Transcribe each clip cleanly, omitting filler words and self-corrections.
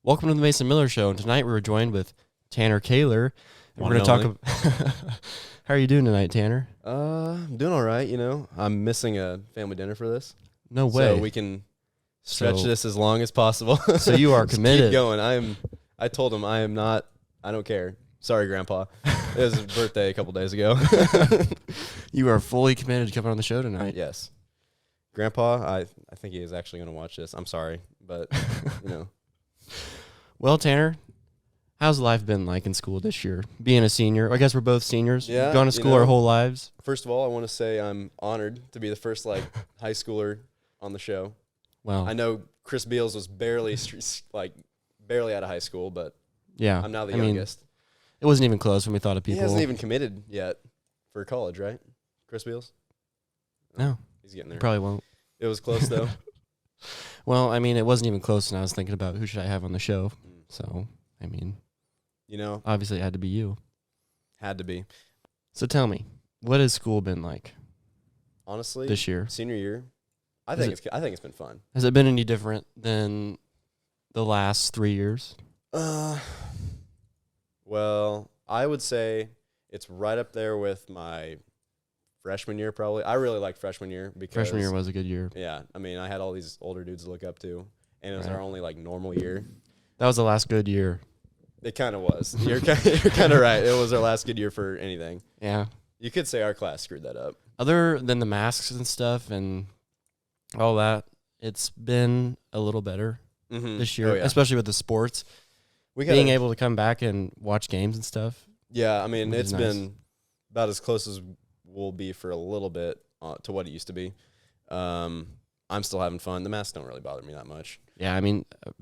Welcome to the Mason Miller Show, and tonight we're joined with Tanner Koehler. We're going to talk about... How are you doing tonight, Tanner? I'm doing all right, I'm missing a family dinner for this. No way. So we can stretch this as long as possible. So you are committed. Keep going. I told him I don't care. Sorry, Grandpa. It was his birthday a couple days ago. You are fully committed to coming on the show tonight. Yes. Grandpa, I think he is actually going to watch this. I'm sorry, but, Well, Tanner, how's life been like in school this year? Being a senior. I guess we're both seniors. Yeah. Gone to school our whole lives. First of all, I want to say I'm honored to be the first, high schooler on the show. Wow. I know Chris Beals was barely out of high school, but yeah, I'm now the youngest. It wasn't even close when we thought of people. He hasn't even committed yet for college, right? Chris Beals? No. He's getting there. Probably won't. It was close, though. Well, it wasn't even close, and I was thinking about who should I have on the show. So, obviously it had to be you. Had to be. So tell me, what has school been like? Honestly, this year, senior year, I think it's been fun. Has it been any different than the last 3 years? Well, I would say it's right up there with my freshman year, probably. I really liked freshman year because freshman year was a good year. Yeah, I had all these older dudes to look up to, and it was our only normal year. That was the last good year. It kind of was. You're kind of right. It was our last good year for anything. Yeah. You could say our class screwed that up. Other than the masks and stuff and all that, it's been a little better this year, especially with the sports. Being able to come back and watch games and stuff. Yeah, it's been about as close as we'll be for a little bit to what it used to be. I'm still having fun. The masks don't really bother me that much. Yeah,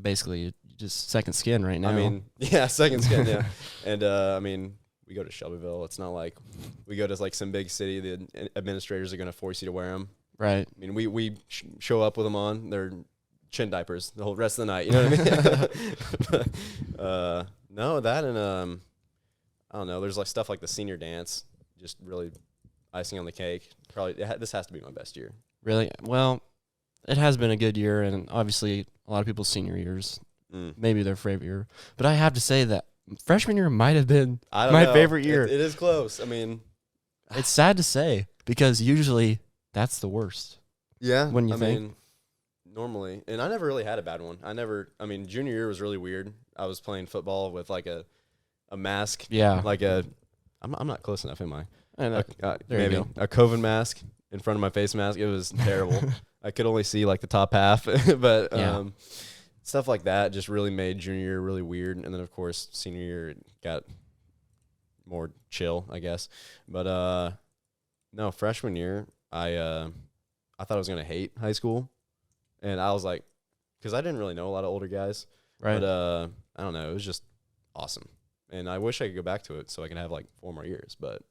basically just second skin right now. Yeah, second skin, yeah. And, we go to Shelbyville. It's not like we go to, some big city. The administrators are going to force you to wear them. Right. We show up with them on. They're chin diapers the whole rest of the night. You know what I mean? No, that and, I don't know. There's, stuff like the senior dance. Just really icing on the cake. Probably this has to be my best year. Really? Well, it has been a good year, and obviously a lot of people's senior years, maybe their favorite year. But I have to say that freshman year might have been my favorite year. It is close. It's sad to say because usually that's the worst. Yeah. When you think. Normally. And I never really had a bad one. Junior year was really weird. I was playing football with a mask. Yeah. I'm not close enough, am I? I know. Maybe a COVID mask in front of my face mask. It was terrible. I could only see the top half, but stuff like that just really made junior year really weird. And then of course senior year it got more chill, I guess. But no, freshman year I thought I was gonna hate high school, and I was because I didn't really know a lot of older guys, right? But I don't know, it was just awesome, and I wish I could go back to it so I can have 4 more years, but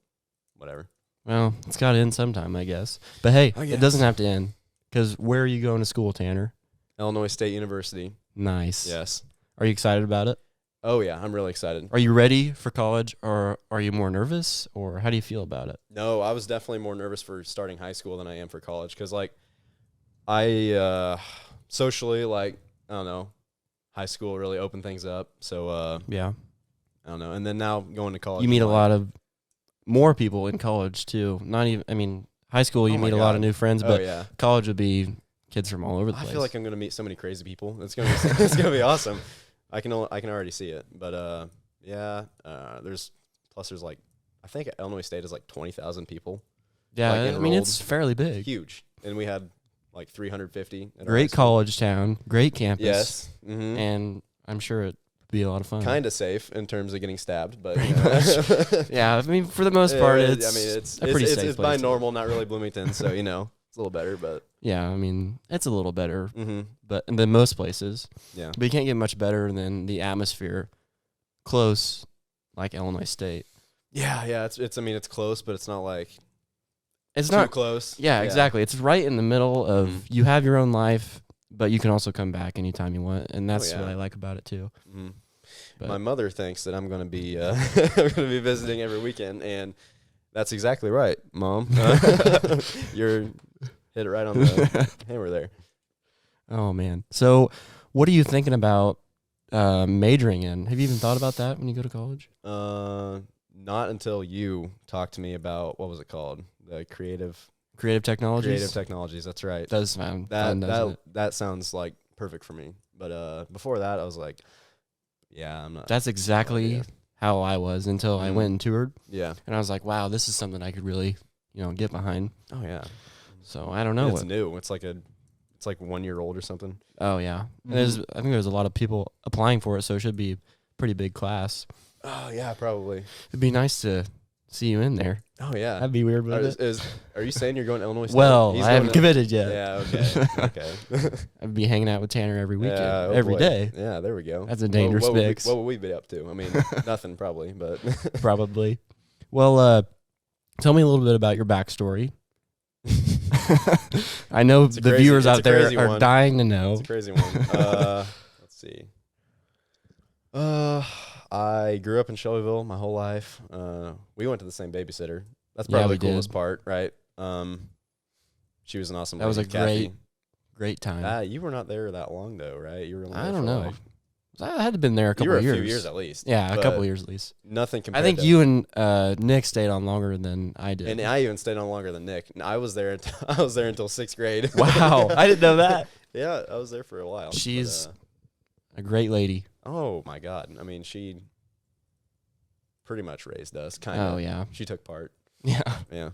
whatever. Well, it's got to end sometime, I guess. But hey, it doesn't have to end. Because where are you going to school, Tanner? Illinois State University. Nice. Yes. Are you excited about it? Oh, yeah. I'm really excited. Are you ready for college, or are you more nervous, or how do you feel about it? No, I was definitely more nervous for starting high school than I am for college. Because, I socially, I don't know, high school really opened things up. So, yeah. I don't know. And then now going to college. You meet a lot of more people in college, too. Not even, high school, you meet a lot of new friends, but college would be kids from all over the place. I feel like I'm going to meet so many crazy people. It's going to be awesome. I can already see it. But, there's I think Illinois State is 20,000 people. Yeah, it's fairly big. Huge. And we had 350. Great college town, great campus. Yes. Mm-hmm. And I'm sure it be a lot of fun. Kind of safe in terms of getting stabbed, but yeah, for the most part, it's a pretty safe it's by normal, not really Bloomington, so it's a little better, but yeah, it's a little better, but than most places. Yeah, but you can't get much better than the atmosphere close, like Illinois State. Yeah, it's close, but it's not it's too not close. Yeah, exactly. It's right in the middle of you have your own life. But you can also come back anytime you want, and that's what I like about it too. Mm-hmm. My mother thinks that I'm going to be I'm going to be visiting every weekend, and that's exactly right, Mom. You're hit it right on the hammer there. Oh man! So, what are you thinking about majoring in? Have you even thought about that when you go to college? Not until you talked to me about, what was it called? The creative technologies. Creative technologies. That's right. Does sound fun, that sounds like perfect for me. But before that, I was like, yeah, I'm not. That's exactly how I was until I went and toured. Yeah, and I was like, wow, this is something I could really, get behind. Oh yeah. So I don't know. It's new. It's like 1 year old or something. Oh yeah. And I think there's a lot of people applying for it, so it should be a pretty big class. Oh yeah, probably. It'd be nice to see you in there. Oh yeah, that'd be weird. Are you saying you're going to Illinois State? Well, I haven't committed yet. Yeah. Okay. I'd be hanging out with Tanner every weekend, every day. Yeah, there we go. That's a dangerous mix. What would we be up to? I mean, nothing probably, but probably. Well, tell me a little bit about your backstory. I know the viewers out there are dying to know. It's a crazy one. Let's see. I grew up in Shelbyville my whole life. We went to the same babysitter. That's probably the coolest part, right? She was an awesome lady. That was a Kathy. great time. You were not there that long though, right? You were only there I don't know. Like, I had to been there a couple of years. You were a few years at least. Yeah, a couple years at least. Nothing compared. I think you and Nick stayed on longer than I did. And I even stayed on longer than Nick. I was there until 6th grade. Wow, I didn't know that. Yeah, I was there for a while. She's a great lady. Oh my God! I mean, she pretty much raised us. Kind of. Oh yeah. She took part. Yeah. Yeah.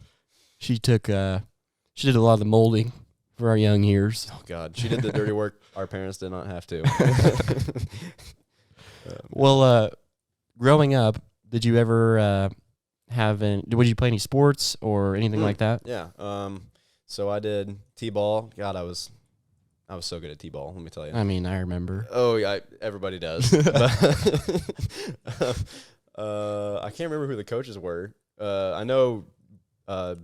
She took. She did a lot of the molding for our young years. Oh God, she did the dirty work. Our parents did not have to. Well, growing up, did you ever would you play any sports or anything like that? Yeah. So I did T-ball. God, I was so good at T-ball, let me tell you. I mean, I remember. Oh, yeah, everybody does. I can't remember who the coaches were. I know Ty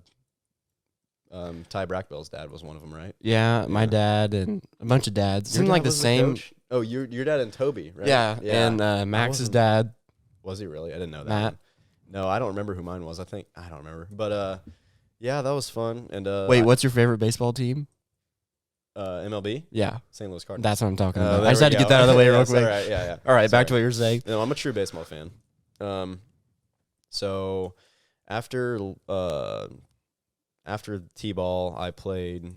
Brackbell's dad was one of them, right? Yeah, my dad and a bunch of dads. Your Seemed dad like the same. Oh, your dad and Toby, right? Yeah. And Max's dad. Was he really? I didn't know that. Matt. No, I don't remember who mine was. I don't remember. But yeah, that was fun. And wait, what's your favorite baseball team? MLB? Yeah. St. Louis Cardinals. That's what I'm talking about. I just had to get that out of the way real quick. All right, yeah. All right, back to what you were saying. No, I'm a true baseball fan. So after T-ball, I played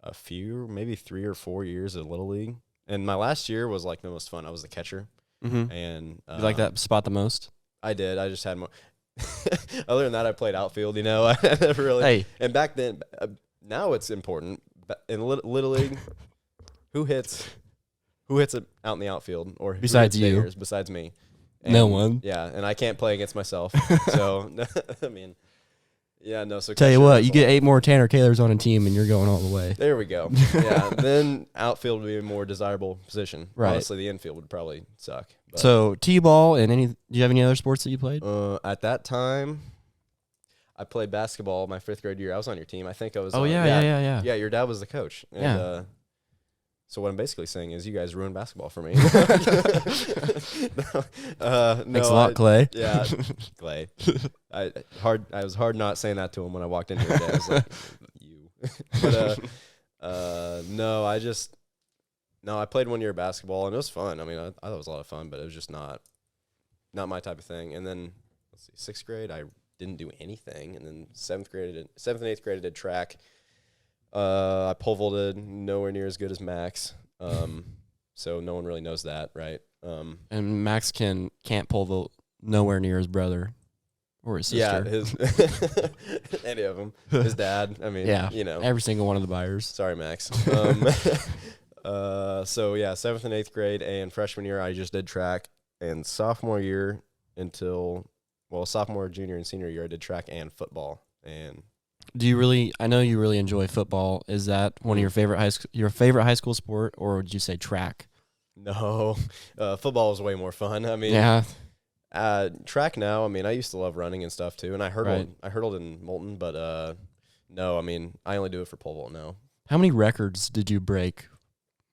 a few, maybe 3 or 4 years at Little League. And my last year was like the most fun. I was the catcher. Mm-hmm. And you like that spot the most? I did. I just had more. Other than that, I played outfield, I never really. Hey. And back then, now it's important. In Little League, who hits it out in the outfield? Or besides you? Besides me. And, no one. Yeah, and I can't play against myself. So, I mean, yeah, no. So tell you what, you get 8 more Tanner Koehlers on a team, and you're going all the way. There we go. Yeah, then outfield would be a more desirable position. Right. Honestly, the infield would probably suck. But. So T-ball and do you have any other sports that you played? At that time, I played basketball my 5th grade year. I was on your team. I think I was. Oh yeah. Yeah, your dad was the coach. And, yeah. So what I'm basically saying is you guys ruined basketball for me. Thanks a lot, Clay. Yeah, Clay. I was hard not saying that to him when I walked in here today. I was like, you. But no, I played 1 year of basketball and it was fun. I mean, I thought it was a lot of fun, but it was just not my type of thing. And then 6th grade, I didn't do anything, and then 7th and 8th grade I did track. I pole vaulted, nowhere near as good as Max. So no one really knows that, right? And Max can't pole vault nowhere near his brother or his sister. Yeah, any of them. His dad. I mean, yeah, every single one of the buyers. Sorry, Max. So yeah, 7th and 8th grade and freshman year I just did track, and sophomore year sophomore, junior, and senior year I did track and football. And I know you really enjoy football. Is that one of your favorite high school sport, or would you say track? No, football is way more fun. I mean, yeah. Track now. I mean, I used to love running and stuff too, and I hurdled in Moulton, but no, I mean, I only do it for pole vault now. How many records did you break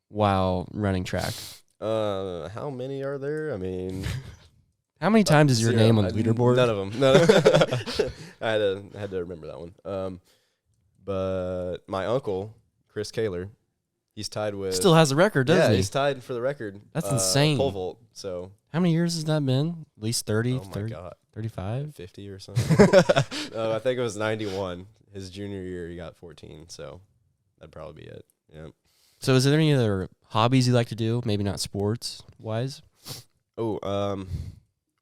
while running track? How many are there? I mean. How many times is your name on the leaderboard? None of them. I had to remember that one. But my uncle, Chris Koehler, He's tied with. Still has the record, doesn't he? Yeah, he's tied for the record. That's insane. Pole vault. So. How many years has that been? At least 30, Oh, my 30, God. 35? 50 or something. I think it was 91. His junior year, he got 14. So that'd probably be it. Yeah. So is there any other hobbies you like to do? Maybe not sports-wise? Oh,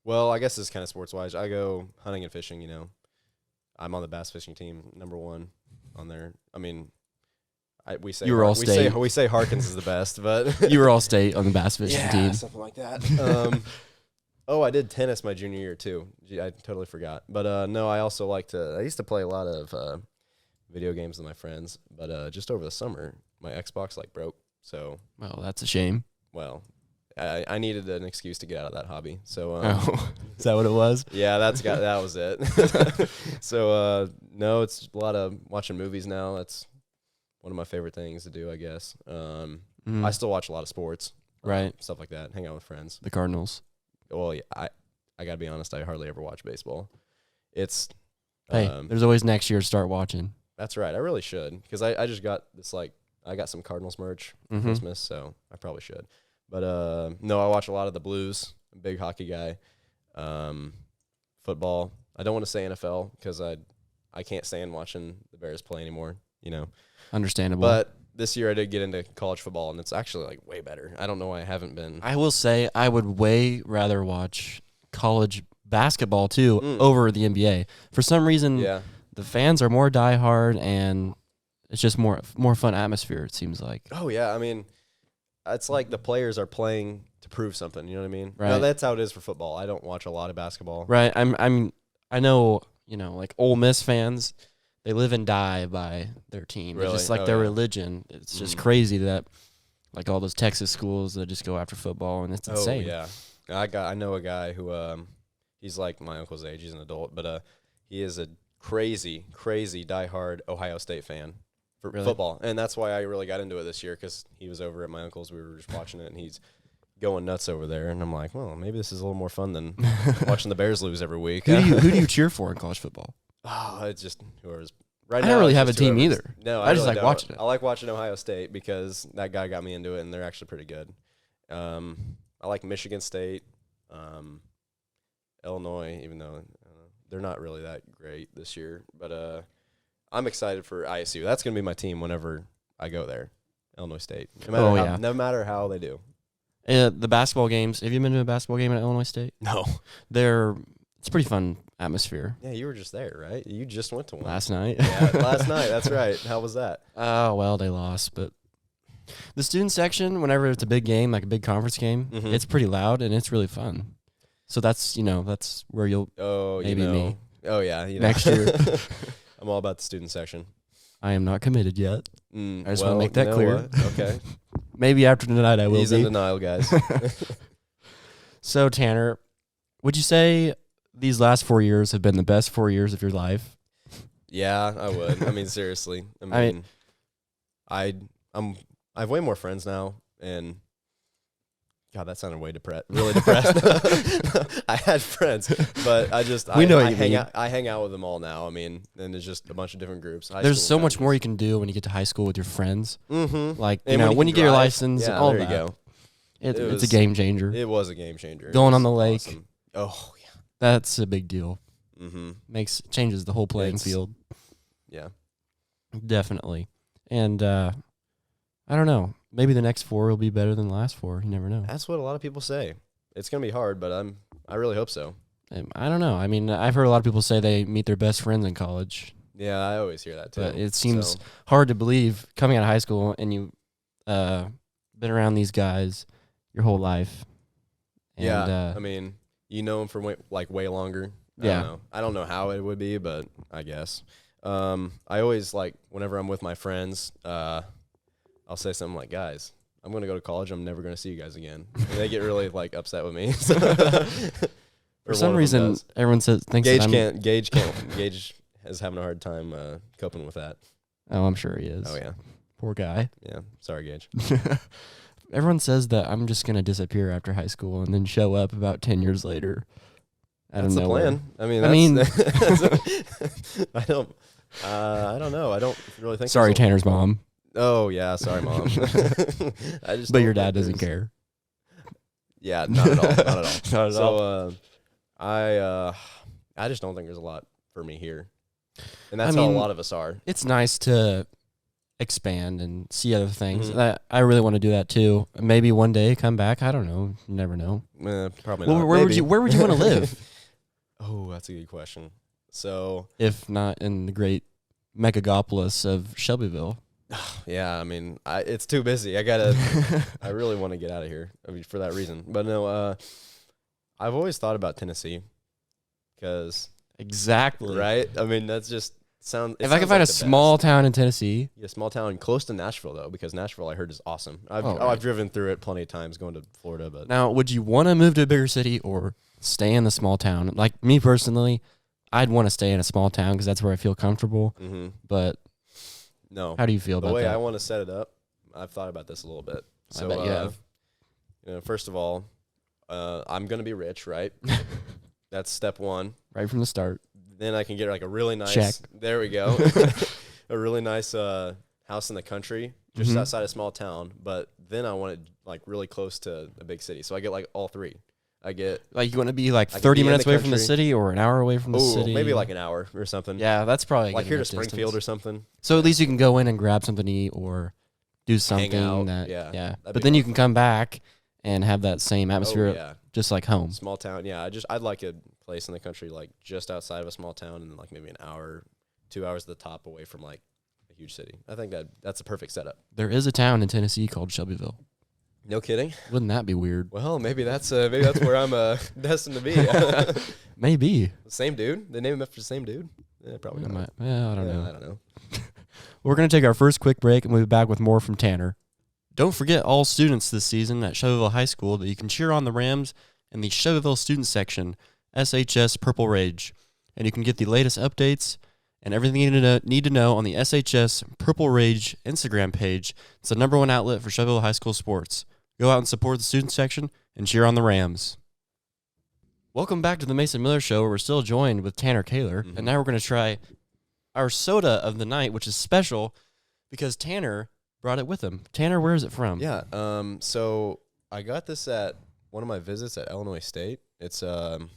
well, I guess it's kind of sports-wise. I go hunting and fishing, you know. I'm on the bass fishing team, #1 on there. I mean, we say Harkins is the best, but you were all state on the bass fishing team. Something like that. I did tennis my junior year too. Gee, I totally forgot. But no, I also I used to play a lot of video games with my friends, but just over the summer, my Xbox broke. So, well, that's a shame. Well, I needed an excuse to get out of that hobby. So, is that what it was? Yeah, that was it. So, no, it's a lot of watching movies now. That's one of my favorite things to do, I guess. I still watch a lot of sports, right? Stuff like that. Hang out with friends. The Cardinals. Well, yeah, I gotta be honest. I hardly ever watch baseball. It's there's always next year to start watching. That's right. I really should, because I just got this I got some Cardinals merch for Christmas, so I probably should. But no, I watch a lot of the Blues. I'm a big hockey guy. Football. I don't want to say NFL because I can't stand watching the Bears play anymore. You know, understandable. But this year I did get into college football, and it's actually way better. I don't know why I haven't been. I will say I would way rather watch college basketball too over the NBA. For some reason, the fans are more diehard, and it's just more fun atmosphere. It seems like. Oh yeah, I mean, it's like the players are playing to prove something. You know what I mean? Right. No, that's how it is for football. I don't watch a lot of basketball. Right. I know. Ole Miss fans. They live and die by their team. Really? It's just their religion. It's just crazy that all those Texas schools that just go after football, and it's insane. Oh yeah, I know a guy who he's like my uncle's age. He's an adult, but he is a crazy diehard Ohio State fan for football, and that's why I really got into it this year, because he was over at my uncle's. We were just watching it, and he's going nuts over there, and I'm like, well, maybe this is a little more fun than watching the Bears lose every week. Who do you cheer for in college football? Oh, it's just whoever's right now. I don't really have a team either. No, I just really like watching it. I like watching Ohio State because that guy got me into it, and they're actually pretty good. I like Michigan State, Illinois, even though they're not really that great this year. But I'm excited for ISU. That's going to be my team whenever I go there, Illinois State. No matter how they do. The basketball games. Have you been to a basketball game at Illinois State? No. It's a pretty fun atmosphere. Yeah, you were just there, right? You just went to one. Last night. Yeah, last night. That's right. How was that? Oh, well, they lost. But the student section, whenever it's a big game, like a big conference game, it's pretty loud, and it's really fun. So that's where you'll me. Oh, yeah. Next year. I'm all about the student section. I am not committed yet. I just want to make that clear. Okay. Maybe after tonight I will be. He's in denial, guys. So, Tanner, would you say these last 4 years have been the best 4 years of your life? Yeah, I would. I mean, seriously. I have way more friends now, and God, that sounded really depressed. I had friends, but I hang out with them all now. I mean, and it's just a bunch of different groups. There's so much more you can do when you get to high school with your friends. Mm-hmm. Like, when you get your license, and all that. There you go. It's a game changer. It was a game changer. Going on the lake. Awesome. Oh, yeah. That's a big deal. Mm-hmm. Changes the whole playing field. Yeah. Definitely. And I don't know. Maybe the next 4 will be better than the last 4. You never know. That's what a lot of people say. It's going to be hard, but I really hope so. I don't know. I mean, I've heard a lot of people say they meet their best friends in college. Yeah, I always hear that too. But it seems hard to believe coming out of high school and you've been around these guys your whole life. And, I mean, you know them for way longer. I don't know how it would be, but I guess. I always whenever I'm with my friends, I'll say something like, guys, I'm going to go to college. I'm never going to see you guys again. And they get really upset with me. For some reason, everyone thinks Gage is having a hard time coping with that. Oh, I'm sure he is. Oh, yeah. Poor guy. Yeah. Sorry, Gage. Everyone says that I'm just going to disappear after high school and then show up about 10 years later. That's the plan. I mean, I don't know. I don't really think. Sorry, Tanner's mom. Oh yeah, sorry, Mom. But your dad doesn't care. Yeah, not at all. Not at all. Not at all. So I just don't think there's a lot for me here, and that's how a lot of us are. It's nice to expand and see other things. I really want to do that too. Maybe one day come back. I don't know. You never know. Probably not. Where would you want to live? Oh, that's a good question. So, if not in the great megagopolis of Shelbyville. Yeah, I mean, it's too busy. I really want to get out of here. I mean, for that reason. But no, I've always thought about Tennessee because exactly right. I mean, that's just sounds. If I could find a small town in Tennessee, a small town close to Nashville though, because Nashville I heard is awesome. I've driven through it plenty of times going to Florida. But now, would you want to move to a bigger city or stay in the small town? Like me personally, I'd want to stay in a small town because that's where I feel comfortable. But no, how do you feel about that? The way I want to set it up, I've thought about this a little bit. So, I bet you have. First of all, I'm gonna be rich, right? That's step one. Right from the start. Then I can get like a really nice. Check. There we go. A really nice house in the country, just outside a small town. But then I want it like really close to a big city, so I get like all three. I get like you want to be like 30 minutes away from the city or an hour away from the city. Maybe like an hour or something. Yeah, that's probably like here to Springfield or something. So at least you can go in and grab something to eat or do something But then you can come back and have that same atmosphere, just like home. Small town, yeah. I'd like a place in the country like just outside of a small town and like maybe an hour, 2 hours at the top away from like a huge city. I think that's a perfect setup. There is a town in Tennessee called Shelbyville. No kidding. Wouldn't that be weird? Well, maybe that's where I'm destined to be. Maybe. Same dude. They named him after the same dude. Yeah, probably not. I don't know. I don't know. We're going to take our first quick break and we'll be back with more from Tanner. Don't forget all students this season at Shelbyville High School that you can cheer on the Rams in the Shelbyville student section, SHS Purple Rage. And you can get the latest updates and everything you need to know on the SHS Purple Rage Instagram page. It's the #1 outlet for Shelbyville High School sports. Go out and support the student section and cheer on the Rams. Welcome back to the Mason Miller Show, where we're still joined with Tanner Koehler. And now we're going to try our soda of the night, which is special because Tanner brought it with him. Tanner, where is it from? Yeah, so I got this at one of my visits at Illinois State. It's Go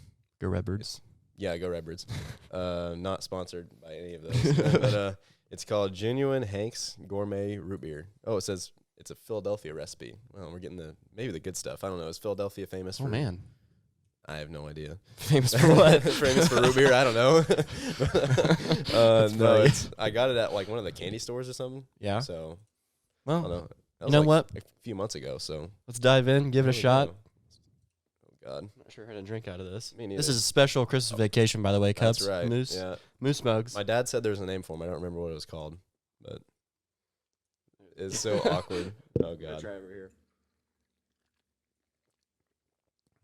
Redbirds. Yeah, go Redbirds. Not sponsored by any of those. But it's called Genuine Hank's Gourmet Root Beer. Oh, it says it's a Philadelphia recipe. Well, we're getting maybe the good stuff. I don't know. Is Philadelphia famous for? Oh, man. I have no idea. Famous for what? Famous for root beer? I don't know. No, I got it at like one of the candy stores or something. Yeah. So, well, I don't know. You know what? A few months ago. So let's dive in, give it a shot. Oh God, I'm not sure how to drink out of this. Me neither. This is a special Christmas vacation, by the way. Cups, That's right. Moose, yeah. Moose mugs. My dad said there's a name for them. I don't remember what it was called, but it's so awkward. Oh God. Try over here.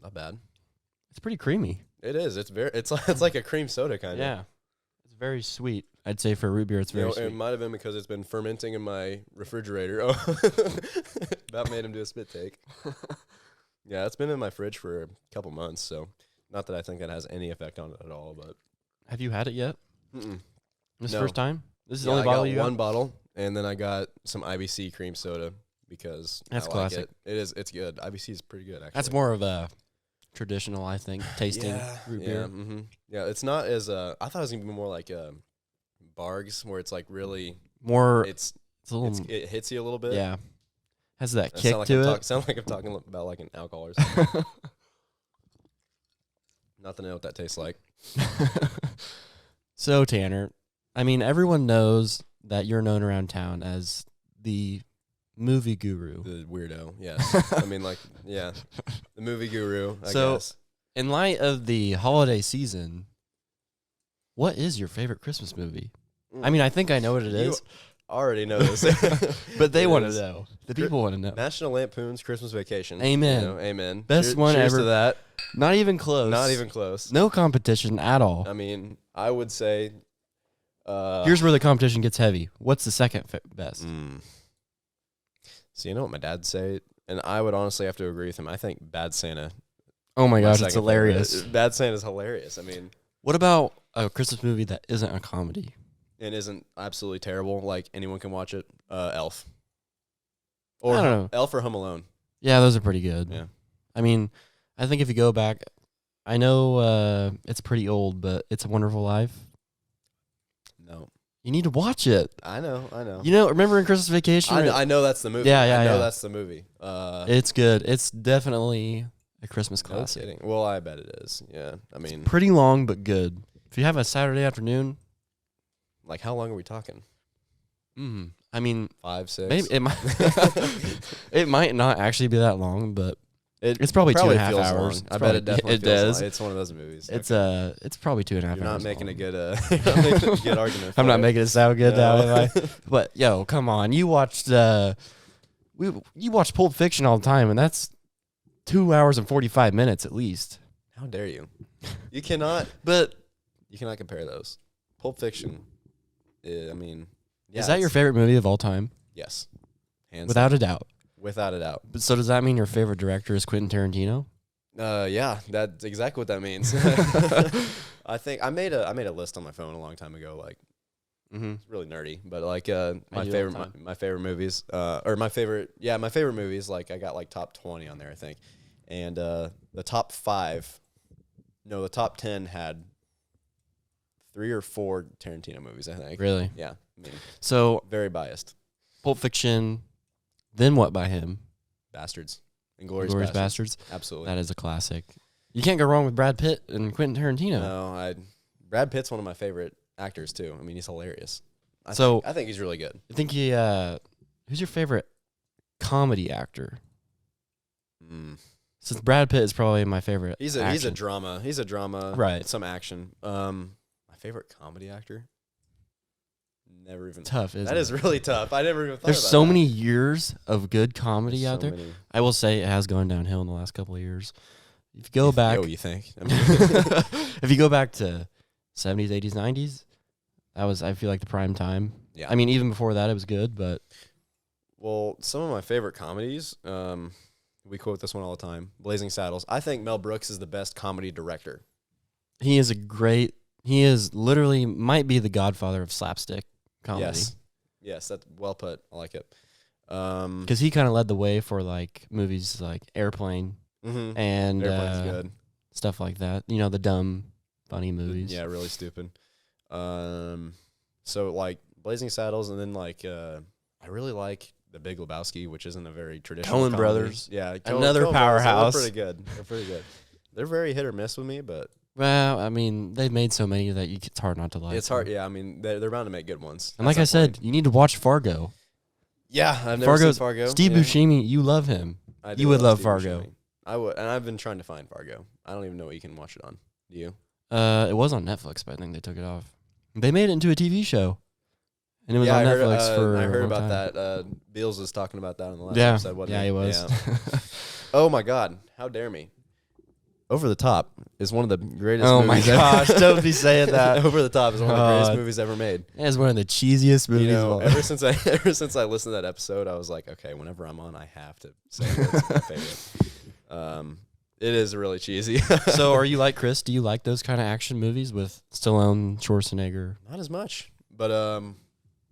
Not bad. It's pretty creamy. It is. It's like a cream soda kind of. Yeah. It's very sweet. I'd say for a root beer, it's very sweet. It might have been because it's been fermenting in my refrigerator. Oh, that made him do a spit take. Yeah, it's been in my fridge for a couple months, so not that I think that has any effect on it at all. But have you had it yet? Mm-mm. This is the first time? This is the only bottle you got? One bottle, and then I got some IBC cream soda because that's I classic. Like it. It is. It's good. IBC is pretty good, actually. That's more of a traditional, I think, tasting root beer. Mm-hmm. Yeah, it's not as I thought it was gonna be more like Bargs, where it's like really more. It's a little. It hits you a little bit. Yeah, has that kick to it. Sound like I'm talking about like an alcohol or something. Not to know what that tastes like. So Tanner, I mean, everyone knows that you're known around town as the movie guru. The weirdo, yes. I mean, like, yeah, the movie guru, I guess. In light of the holiday season, what is your favorite Christmas movie? I mean, I think I know what it is. Already know this. But they want to know. The people want to know. National Lampoon's Christmas Vacation. Amen. Amen. Best one cheers ever. To that. Not even close. Not even close. No competition at all. I mean, I would say... here's where the competition gets heavy. What's the second best? So you know what my dad say? And I would honestly have to agree with him. I think Bad Santa. Oh my gosh, it's hilarious. Bad Santa is hilarious. I mean... What about a Christmas movie that isn't a comedy? and isn't absolutely terrible, like anyone can watch it, Elf. I don't know. Elf or Home Alone. Yeah, those are pretty good. Yeah. I mean, I think if you go back, I know it's pretty old, but It's a Wonderful Life. No. You need to watch it. I know. You know, remember in Christmas Vacation? I know that's the movie. Yeah, I know that's the movie. It's good. It's definitely a Christmas classic. No kidding. Well, I bet it is. Yeah. I mean, it's pretty long, but good. If you have a Saturday afternoon. Like, how long are we talking? I mean, 5, 6. Maybe it might. It might not actually be that long, but it's probably 2.5 hours. I bet it definitely feels does. long. It's one of those movies. It's probably 2.5 hours. You're not making long. a good argument. I'm not making it sound good No. now, am I? But yo, come on! You watched you watch Pulp Fiction all the time, and that's 2 hours and 45 minutes at least. How dare you? You cannot. But you cannot compare those. Pulp Fiction. I mean, yeah, is that your favorite movie of all time? Yes, without a doubt. Without a doubt. But so does that mean your favorite director is Quentin Tarantino? Yeah, that's exactly what that means. I think I made a list on my phone a long time ago. Like, it's really nerdy, but like my favorite movies, or my favorite movies. Like, I got like top 20 on there, I think, and the top 10 had 3 or 4 Tarantino movies, I think. Really? Yeah. I mean, so very biased. Pulp Fiction. Then what by him? Bastards. Inglourious Bastards. Absolutely. That is a classic. You can't go wrong with Brad Pitt and Quentin Tarantino. No, Brad Pitt's one of my favorite actors too. I mean, he's hilarious. I think he's really good. I think who's your favorite comedy actor? Since Brad Pitt is probably my favorite. He's a drama. He's a drama. Right. Some action. My favorite comedy actor? Never even tough. Isn't that it? is really tough. I never even thought There's about so that. many years of good comedy There's out so there. many. I will say it has gone downhill in the last couple of years. If you go back, you think? I mean, if you go back to 70s, 80s, 90s, that was, I feel like, the prime time. Yeah. I mean, even before that, it was good, but well, some of my favorite comedies. We quote this one all the time. Blazing Saddles. I think Mel Brooks is the best comedy director. he is literally might be the godfather of slapstick comedy. Yes, that's well put. I like it. Because he kind of led the way for like movies like Airplane and Airplane's good. Stuff like that. You know, the dumb, funny movies. Yeah, really stupid. So like Blazing Saddles, and then like I really like The Big Lebowski, which isn't a very traditional Coen comedy. Brothers. Yeah, Another Coen powerhouse. Brothers, they're pretty good. They're very hit or miss with me, but Well, I mean, they've made so many that it's hard not to like. it's hard. Yeah, I mean, they're bound to make good ones. And like I said, you need to watch Fargo. Yeah, I've never seen Fargo. Steve Buscemi, you love him. You would love Fargo. Buscemi. I would, and I've been trying to find Fargo. I don't even know what you can watch it on. Do you? It was on Netflix, but I think they took it off. They made it into a TV show, and it was on Netflix for. I heard a long about time. that. Beals was talking about that on the last episode. Wasn't he was. Yeah. Oh my God! How dare me! Over the Top is one of the greatest. Oh my movies gosh! Don't be saying that. Over the Top is one of the greatest movies ever made. It's one of the cheesiest movies. You know, of all. ever since I listened to that episode, I was like, okay, whenever I'm on, I have to say it's my favorite. It is really cheesy. So, are you like Chris? Do you like those kind of action movies with Stallone, Schwarzenegger? Not as much, but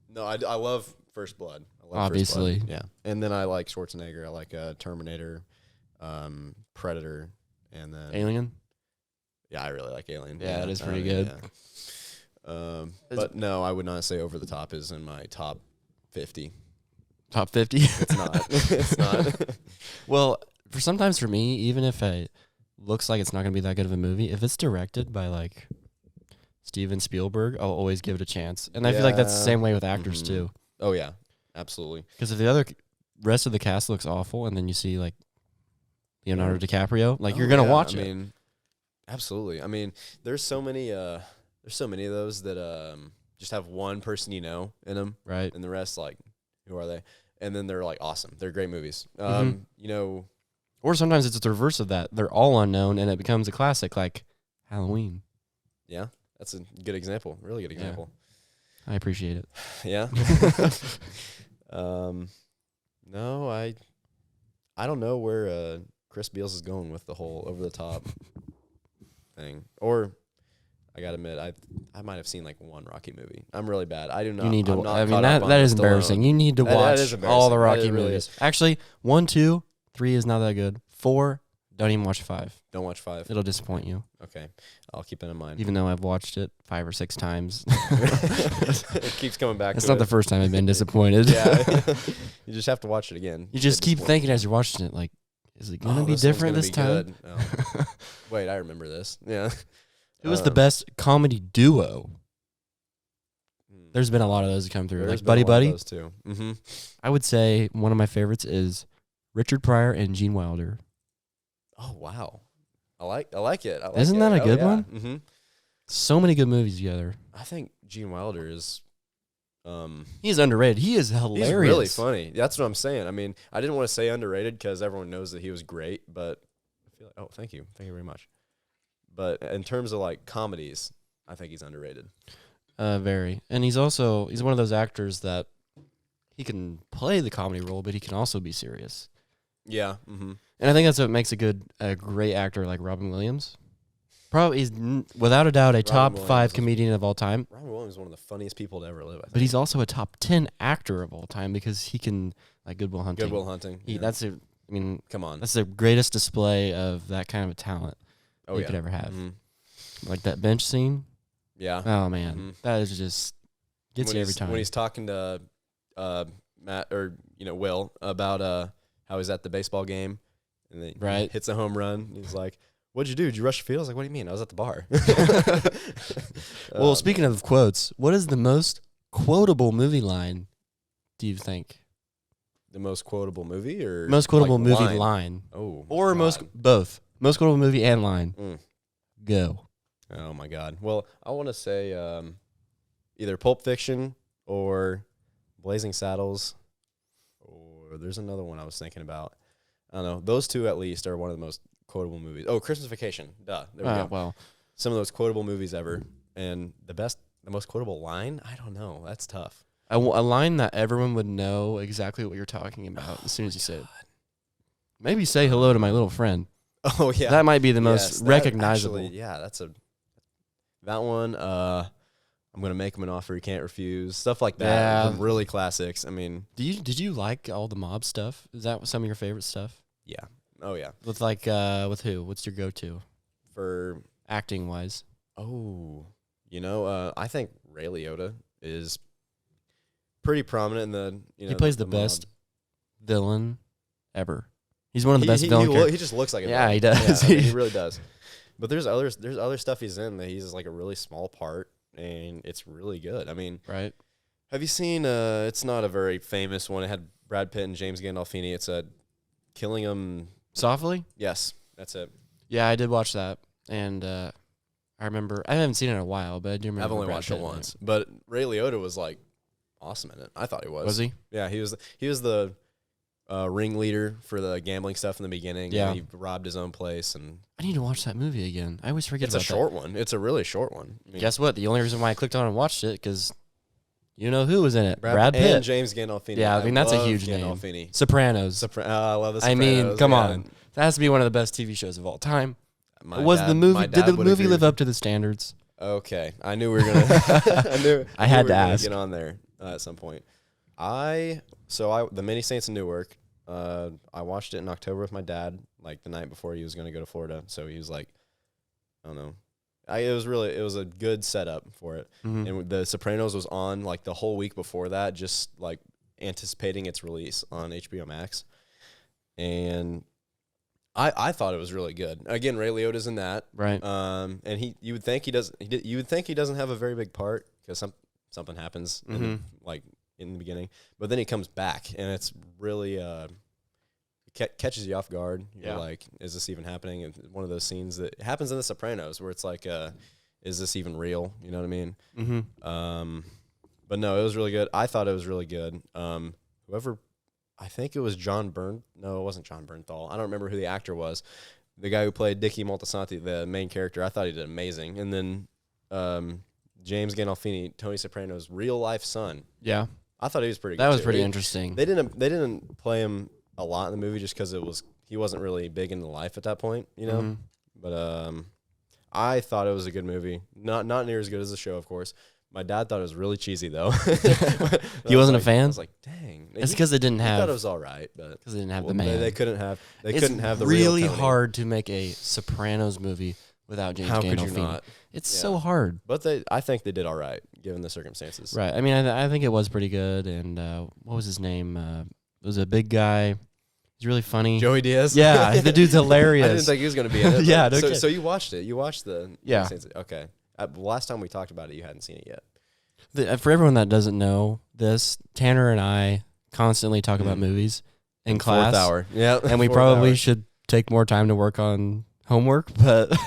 no, I love First Blood. I love Obviously, First Blood. Yeah, and then I like Schwarzenegger. I like Terminator, Predator, and then Alien. Yeah, I really like Alien. Yeah, that is pretty good. Yeah. But no, I would not say Over the Top is in my top 50. Top 50? It's not. It's not. Well, sometimes for me, even if it looks like it's not going to be that good of a movie, if it's directed by like Steven Spielberg, I'll always give it a chance. And I feel like that's the same way with actors too. Oh yeah, absolutely. Because if the rest of the cast looks awful, and then you see like Leonardo DiCaprio, like you're gonna watch it. I mean, absolutely. I mean, there's so many of those that just have one person you know in them, right? And the rest, like, who are they? And then they're like awesome. They're great movies. You know. Or sometimes it's the reverse of that. They're all unknown, and it becomes a classic, like Halloween. Yeah, that's a good example. Really good example. Yeah. I appreciate it. Yeah. No, I don't know where Chris Beals is going with the whole Over the Top thing. Or I gotta admit, I might have seen like one Rocky movie. I'm really bad. I do not. You need to. I mean, that is embarrassing. You need to watch all the Rocky movies. Actually, 1, 2, 3 is not that good. 4, don't even watch 5. Don't watch 5. It'll disappoint you. Okay, I'll keep that in mind. Even though I've watched it 5 or 6 times, it keeps coming back. It's not the first time I've been disappointed. Yeah, you just have to watch it again. You just keep thinking as you're watching it, like, is it gonna be different this time? Oh. Wait, I remember this. Yeah. Who was the best comedy duo? There's been a lot of those that come through. Like Buddy Buddy. Those too. Mm-hmm. I would say one of my favorites is Richard Pryor and Gene Wilder. Oh wow, I like it. Isn't that a good one? Mm-hmm. So many good movies together. I think Gene Wilder is. He's underrated. He is hilarious. He's really funny. That's what I'm saying. I mean, I didn't want to say underrated because everyone knows that he was great, but I feel like, thank you very much. But in terms of like comedies, I think he's underrated. Very. And he's one of those actors that he can play the comedy role, but he can also be serious. Yeah. Mm-hmm. And I think that's what makes a great actor like Robin Williams. Probably he's without a doubt a top 5 comedian of all time. Robin Williams is one of the funniest people to ever live. I think. But he's also a top 10 actor of all time because he can like Good Will Hunting. Good Will Hunting. Come on. That's the greatest display of that kind of a talent you could ever have. Mm-hmm. Like that bench scene. Yeah. Oh man, that is just gets you every time. When he's talking to Matt or Will about how he's at the baseball game and then he hits a home run. He's like, "What'd you do? Did you rush the field?" I was like, "What do you mean? I was at the bar." Well, speaking of quotes, what is the most quotable movie line? Do you think? The most quotable movie or most quotable movie line? Oh, or both. Most quotable movie and line. Go. Oh my God. Well, I want to say either Pulp Fiction or Blazing Saddles, or there's another one I was thinking about. I don't know. Those two at least are one of the most quotable movies. Oh, Christmas Vacation. Duh. There we go. Well, some of those quotable movies ever, and the most quotable line. I don't know. That's tough. A line that everyone would know exactly what you're talking about as soon as you say it. Maybe say hello to my little friend. Oh yeah, that might be the most recognizable. Actually, yeah, that one. I'm gonna make him an offer he can't refuse. Stuff like that. Yeah. Really classics. I mean, did you like all the mob stuff? Is that some of your favorite stuff? Yeah. Oh yeah. With with who? What's your go-to for acting wise? Oh, I think Ray Liotta is pretty prominent in the. He plays the best villain ever. He's one of the best villains. He just looks like a villain. He does. Yeah, he really does. But there's other stuff he's in that he's like a really small part, and it's really good. I mean, right? Have you seen? It's not a very famous one. It had Brad Pitt and James Gandolfini. It's Killing 'Em Softly. Yes, that's it. Yeah, I did watch that, and I remember I haven't seen it in a while, but I do remember. I've only watched it once, but Ray Liotta was like awesome in it. I thought he was. Was he? Yeah, he was the ringleader for the gambling stuff in the beginning. Yeah, and he robbed his own place. And I need to watch that movie again. I always forget. It's a short one. It's a really short one. I mean, guess what? The only reason why I clicked on and watched it because you know who was in it? Brad Pitt and James Gandolfini. Yeah, I mean that's a huge name. Sopranos. I love the Sopranos. I mean, come on, that has to be one of the best TV shows of all time. Did the movie live up to the standards? Okay, I knew we were gonna. I had to ask. Get on there at some point. The Many Saints of Newark. I watched it in October with my dad, like the night before he was going to go to Florida. So he was like, I don't know. It was a good setup for it. Mm-hmm. And The Sopranos was on like the whole week before that, just like anticipating its release on HBO Max. And I thought it was really good. Again, Ray Liotta's in that. Right. And you would think he doesn't have a very big part because something happens in the beginning, but then he comes back and it's really catches you off guard. You're like, is this even happening? And one of those scenes that happens in The Sopranos where it's like, is this even real? You know what I mean? Mm-hmm. But no, it was really good. I thought it was really good. I think it was John No, it wasn't John Bernthal. I don't remember who the actor was. The guy who played Dickie Moltisanti, the main character, I thought he did amazing. And then James Gandolfini, Tony Soprano's real life son. Yeah. I thought he was pretty good. That was pretty interesting. They didn't play him a lot in the movie just because he wasn't really big into life at that point, you know. Mm-hmm. But I thought it was a good movie. Not near as good as the show, of course. My dad thought it was really cheesy, though. He wasn't a fan? I was like, dang. It's because they didn't have... I thought it was all right, but... Because they didn't have the man. They couldn't have the real Tony. It's really hard to make a Sopranos movie without James Gandolfini. How could you not? It's so hard. But I think they did all right, given the circumstances. Right. I mean, I think it was pretty good. And what was his name? It was a big guy. He's really funny. Joey Diaz? Yeah, the dude's hilarious. I didn't think he was going to be in it. Yeah. So you watched it. You watched the... Yeah. Okay. Last time we talked about it, you hadn't seen it yet. For everyone that doesn't know this, Tanner and I constantly talk about movies in class. 4th hour. Yeah. And we probably should take more time to work on homework, but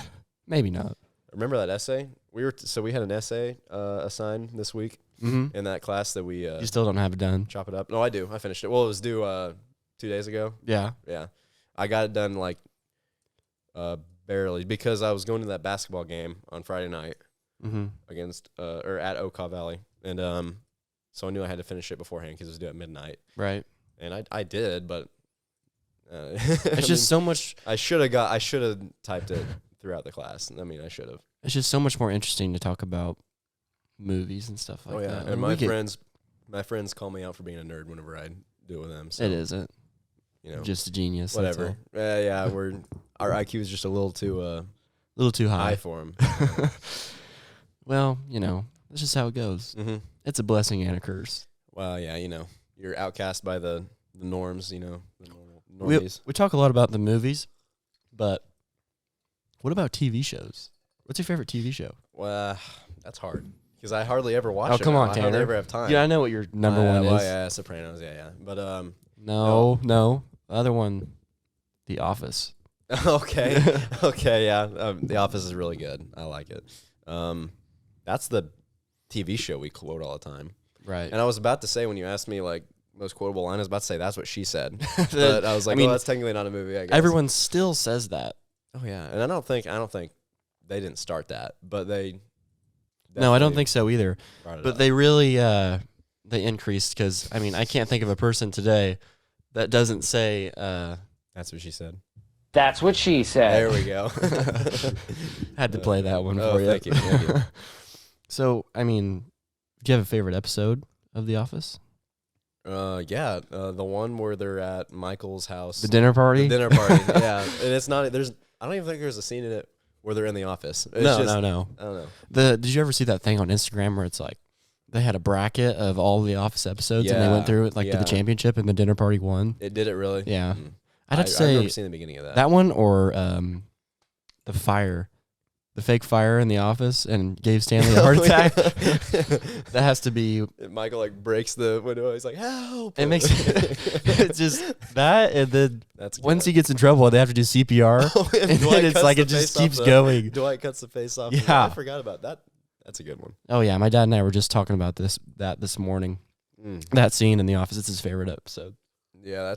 maybe not. Remember that essay? We had an essay assigned this week in that class that we... you still don't have it done? Chop it up. No, I do. I finished it. Well, it was due 2 days ago. Yeah. Yeah. I got it done like barely because I was going to that basketball game on Friday night. Against or at Oka Valley, and so I knew I had to finish it beforehand because it was due at midnight. Right, and I did, but it's just so much. I should have typed it throughout the class. I mean, I should have. It's just so much more interesting to talk about movies and stuff like that. And my friends call me out for being a nerd whenever I do it with them. So, it isn't, just a genius. Whatever. Yeah, our IQ is just a little too high for them. Well, that's just how it goes. It's a blessing and a curse. Well, yeah, you're outcast by the norms, the normies. We talk a lot about the movies, but what about TV shows? What's your favorite TV show? Well, that's hard because I hardly ever watch it. Oh, come on, Tanner. I hardly ever have time. Yeah, I know what your number one is. Well, yeah, Sopranos, yeah. But no. The other one, The Office. Okay, yeah. The Office is really good. I like it. That's the TV show we quote all the time. Right. And I was about to say, when you asked me, like, most quotable line, I was about to say, that's what she said. But I was like, that's technically not a movie, I guess. Everyone still says that. Oh, yeah. And I don't think they didn't start that, but they... No, I don't think so either. But they really, they increased because, I can't think of a person today that doesn't say... that's what she said. That's what she said. There we go. Had to play that one for you. Thank you. So, do you have a favorite episode of The Office? Yeah, the one where they're at Michael's house. The dinner party? The dinner party, yeah. And it's not, I don't even think there's a scene in it where they're in the office. No. I don't know. Did you ever see that thing on Instagram where it's like, they had a bracket of all the Office episodes and they went through it to the championship and the dinner party won? It did it really? Yeah. I'd have to say, I've never seen the beginning of that. That one or the fake fire in the office and gave Stanley a heart attack. That has to be. Michael breaks the window. He's like, help! It makes it's just that, and then once he gets in trouble, they have to do CPR, and then it's like it just keeps going. Dwight cuts the face off. Yeah, I forgot about that. That's a good one. Oh yeah, my dad and I were just talking about this morning. That scene in The Office. It's his favorite episode. Yeah,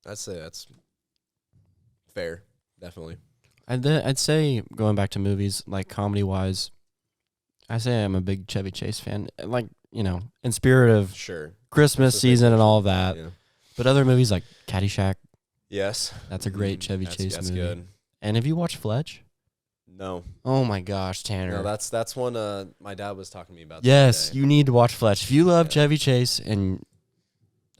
I'd say that's fair, definitely. I'd say, going back to movies, like comedy-wise, I say I'm a big Chevy Chase fan. Like, in spirit of Christmas season and all of that. Yeah. But other movies like Caddyshack. Yes. That's a great Chevy Chase movie. That's good. And have you watched Fletch? No. Oh my gosh, Tanner. No, that's one my dad was talking to me about. Yes, you need to watch Fletch. If you love Chevy Chase, and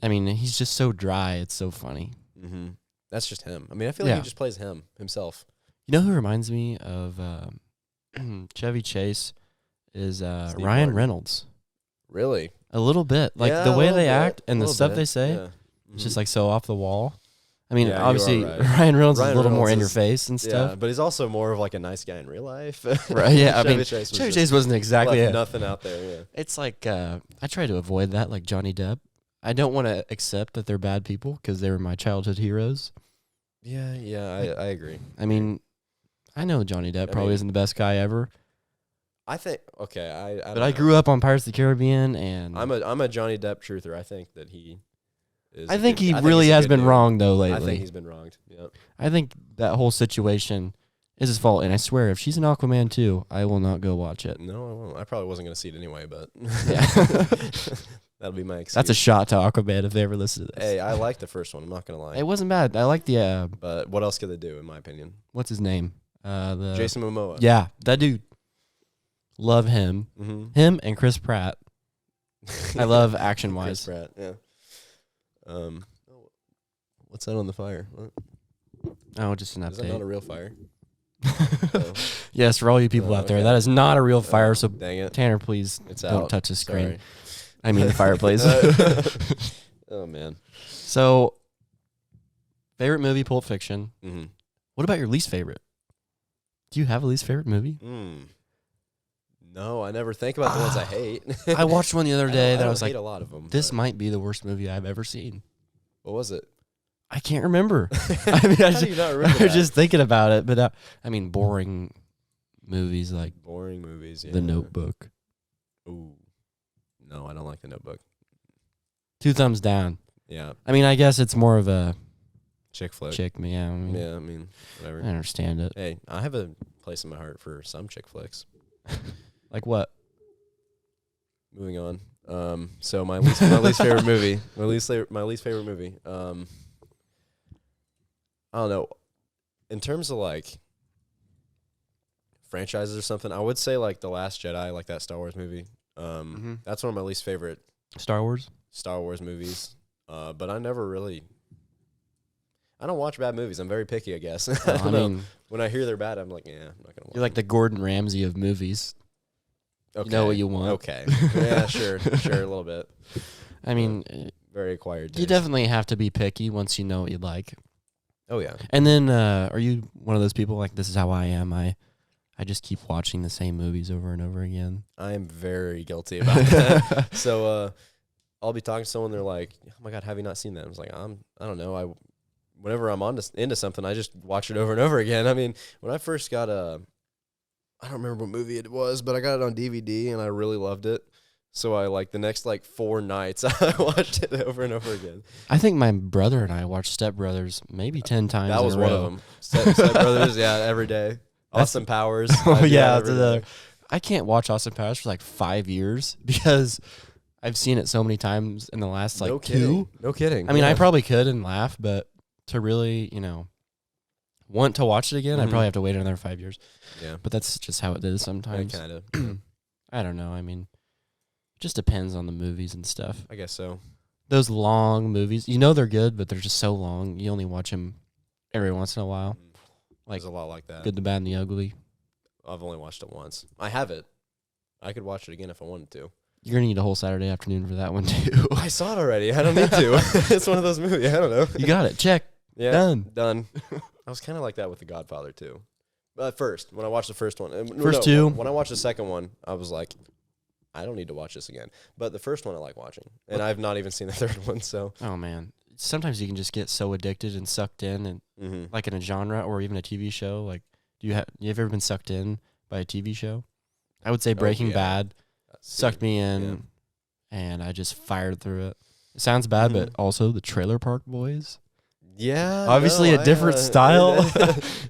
he's just so dry, it's so funny. Mm-hmm. That's just him. I feel like he just plays himself. You know who reminds me of Chevy Chase is Ryan Martin. Reynolds. Really? A little bit. Like the way they act and the stuff they say, it's just like so off the wall. Obviously, right. Ryan Reynolds is a little more in your face and stuff. Yeah, but he's also more of like a nice guy in real life. Right, yeah. Chevy Chase wasn't exactly nothing out there, yeah. It's like, I try to avoid that, like Johnny Depp. I don't want to accept that they're bad people because they were my childhood heroes. Yeah, I agree. I know Johnny Depp probably isn't the best guy ever. I think but I grew up on Pirates of the Caribbean, and I'm a Johnny Depp truther. I think that he is. I think he really has been wronged though lately. I think he's been wronged. Yep. I think that whole situation is his fault, and I swear, if she's an Aquaman too, I will not go watch it. No, I won't. I probably wasn't going to see it anyway, but yeah, that'll be my excuse. That's a shot to Aquaman if they ever listen to this. Hey, I like the first one. I'm not going to lie. It wasn't bad. I like the. But what else could they do, in my opinion? What's his name? The Jason Momoa. Yeah, that dude. Love him. Him and Chris Pratt. I love action wise. Chris Pratt. Yeah. What's that on the fire? What? Oh, just an update. Is that not a real fire? Yes, for all you people out there, that is not a real fire. So, dang it. Tanner, please don't touch the screen. Sorry. I mean the fireplace. Oh man. So, favorite movie, Pulp Fiction. Mm-hmm. What about your least favorite? Do you have a least favorite movie? No, I never think about the ones I hate. I watched one the other day that I was hate like, a lot of them. This might be the worst movie I've ever seen. What was it? I can't remember. I mean, I was just thinking about it, but I mean, boring movies like boring movies. Yeah. The Notebook. Ooh, no, I don't like The Notebook. 2 thumbs down. Yeah. I mean, I guess it's more of a chick flick. Yeah. I mean, whatever. I understand it. Hey, I have a place in my heart for some chick flicks. Like what? Moving on. So my least favorite movie. My least favorite movie. I don't know. In terms of like franchises or something, I would say like The Last Jedi, like that Star Wars movie. That's one of my least favorite Star Wars movies. But I don't watch bad movies. I'm very picky, I guess. I mean, when I hear they're bad, I'm like, yeah, I'm not gonna watch. You're like the Gordon Ramsay of movies. Okay. You know what you want. Okay. Yeah, sure, a little bit. I mean, very acquired taste. You definitely have to be picky once you know what you like. Oh yeah. And then, are you one of those people like this is how I am? I just keep watching the same movies over and over again. I am very guilty about that. So I'll be talking to someone. They're like, "Oh my god, have you not seen that?" I was like, I don't know. Whenever I'm into something, I just watch it over and over again. I mean, when I first got I don't remember what movie it was, but I got it on DVD and I really loved it. So I the next 4 nights I watched it over and over again. I think my brother and I watched Step Brothers maybe 10 times. That was one of them. Step Brothers, yeah, every day. Austin Powers. Oh yeah, I can't watch Austin Powers for 5 years because I've seen it so many times in the last no 2. No kidding. I mean, I probably could and laugh, but to really, want to watch it again, I'd probably have to wait another 5 years. Yeah. But that's just how it is sometimes. Kind of. I don't know. I mean, it just depends on the movies and stuff. I guess so. Those long movies, they're good, but they're just so long. You only watch them every once in a while. There's a lot like that. Good, the Bad, and the Ugly. I've only watched it once. I have it. I could watch it again if I wanted to. You're going to need a whole Saturday afternoon for that one, too. I saw it already. I don't need to. It's one of those movies. I don't know. You got it. Check. Yeah. Done. I was kind of like that with The Godfather, too. But first, when I watched the first one. Two. When I watched the second one, I was like, I don't need to watch this again. But the first one I like watching. And I've not even seen the third one, so. Oh, man. Sometimes you can just get so addicted and sucked in, and in a genre or even a TV show. You ever been sucked in by a TV show? I would say Breaking Bad sucked me in, and I just fired through it. It sounds bad, but also the Trailer Park Boys. Yeah. Obviously a different style.